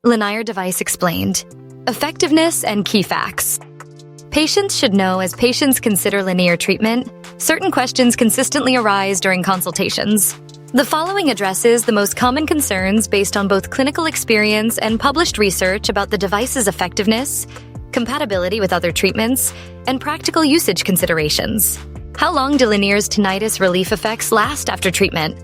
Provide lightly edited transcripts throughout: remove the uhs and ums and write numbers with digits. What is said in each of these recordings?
Lenire device explained. Effectiveness and key facts. Patients should know as patients consider Lenire treatment, certain questions consistently arise during consultations. The following addresses the most common concerns based on both clinical experience and published research about the device's effectiveness, compatibility with other treatments, and practical usage considerations. How long do Lenire's tinnitus relief effects last after treatment?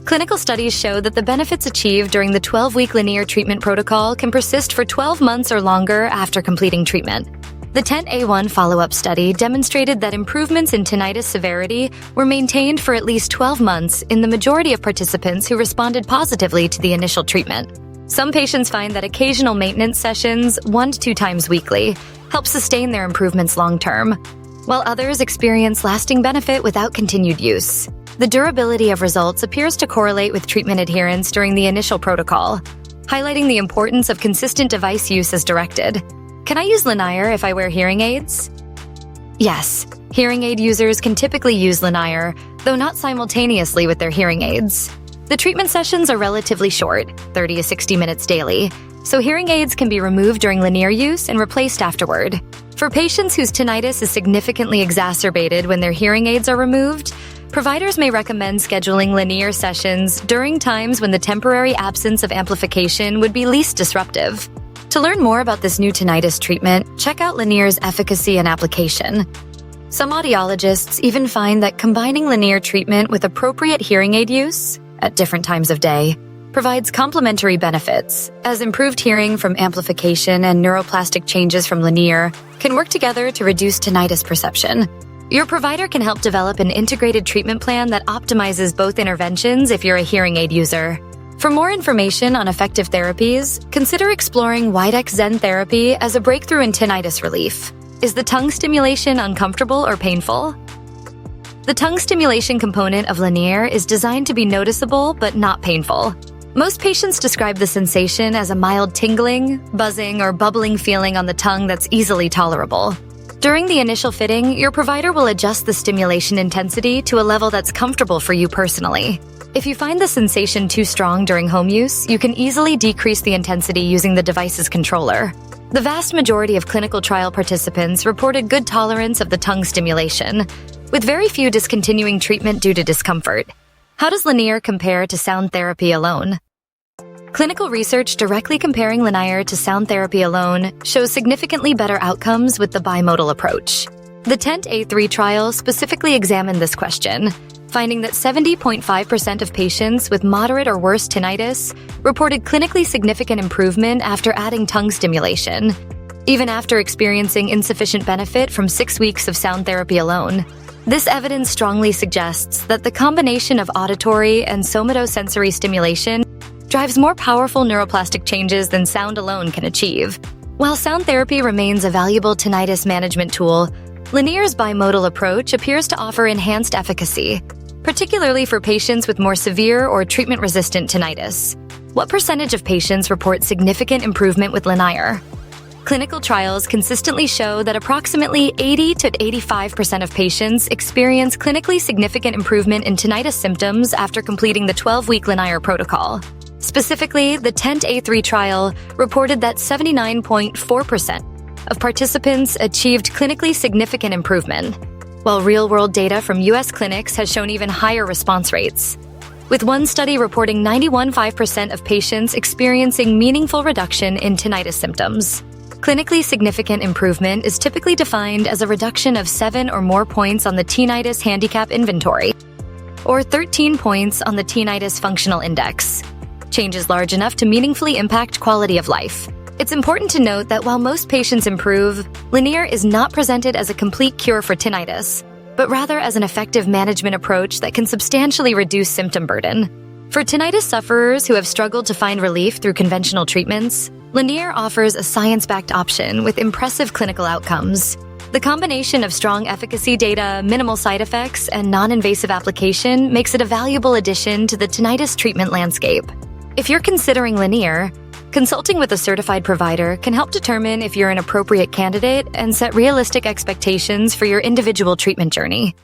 Clinical studies show that the benefits achieved during the 12-week Lenire treatment protocol can persist for 12 months or longer after completing treatment. The TENT-A1 follow-up study demonstrated that improvements in tinnitus severity were maintained for at least 12 months in the majority of participants who responded positively to the initial treatment. Some patients find that occasional maintenance sessions, 1 to 2 times weekly, help sustain their improvements long-term, while others experience lasting benefit without continued use. The durability of results appears to correlate with treatment adherence during the initial protocol, highlighting the importance of consistent device use as directed. Can I use Lenire if I wear hearing aids? Yes, hearing aid users can typically use Lenire, though not simultaneously with their hearing aids. The treatment sessions are relatively short, 30 to 60 minutes daily, so hearing aids can be removed during Lenire use and replaced afterward. For patients whose tinnitus is significantly exacerbated when their hearing aids are removed, providers may recommend scheduling Lenire sessions during times when the temporary absence of amplification would be least disruptive. To learn more about this new tinnitus treatment, check out Lenire's efficacy and application. Some audiologists even find that combining Lenire treatment with appropriate hearing aid use at different times of day provides complementary benefits, as improved hearing from amplification and neuroplastic changes from Lenire can work together to reduce tinnitus perception. Your provider can help develop an integrated treatment plan that optimizes both interventions if you're a hearing aid user. For more information on effective therapies, consider exploring Widex Zen therapy as a breakthrough in tinnitus relief. Is the tongue stimulation uncomfortable or painful? The tongue stimulation component of Lenire is designed to be noticeable but not painful. Most patients describe the sensation as a mild tingling, buzzing, or bubbling feeling on the tongue that's easily tolerable. During the initial fitting, your provider will adjust the stimulation intensity to a level that's comfortable for you personally. If you find the sensation too strong during home use, you can easily decrease the intensity using the device's controller. The vast majority of clinical trial participants reported good tolerance of the tongue stimulation, with very few discontinuing treatment due to discomfort. How does Lenire compare to sound therapy alone? Clinical research directly comparing Lenire to sound therapy alone shows significantly better outcomes with the bimodal approach. The TENT-A3 trial specifically examined this question, finding that 70.5% of patients with moderate or worse tinnitus reported clinically significant improvement after adding tongue stimulation, even after experiencing insufficient benefit from 6 weeks of sound therapy alone. This evidence strongly suggests that the combination of auditory and somatosensory stimulation drives more powerful neuroplastic changes than sound alone can achieve. While sound therapy remains a valuable tinnitus management tool, Lenire's bimodal approach appears to offer enhanced efficacy, particularly for patients with more severe or treatment-resistant tinnitus. What percentage of patients report significant improvement with Lenire? Clinical trials consistently show that approximately 80 to 85% of patients experience clinically significant improvement in tinnitus symptoms after completing the 12-week Lenire protocol. Specifically, the TENT-A3 trial reported that 79.4% of participants achieved clinically significant improvement, while real-world data from U.S. clinics has shown even higher response rates, with one study reporting 91.5% of patients experiencing meaningful reduction in tinnitus symptoms. Clinically significant improvement is typically defined as a reduction of 7 or more points on the Tinnitus Handicap Inventory, or 13 points on the Tinnitus Functional Index. Changes large enough to meaningfully impact quality of life. It's important to note that while most patients improve, Lenire is not presented as a complete cure for tinnitus, but rather as an effective management approach that can substantially reduce symptom burden. For tinnitus sufferers who have struggled to find relief through conventional treatments, Lenire offers a science-backed option with impressive clinical outcomes. The combination of strong efficacy data, minimal side effects, and non-invasive application makes it a valuable addition to the tinnitus treatment landscape. If you're considering Lenire, consulting with a certified provider can help determine if you're an appropriate candidate and set realistic expectations for your individual treatment journey.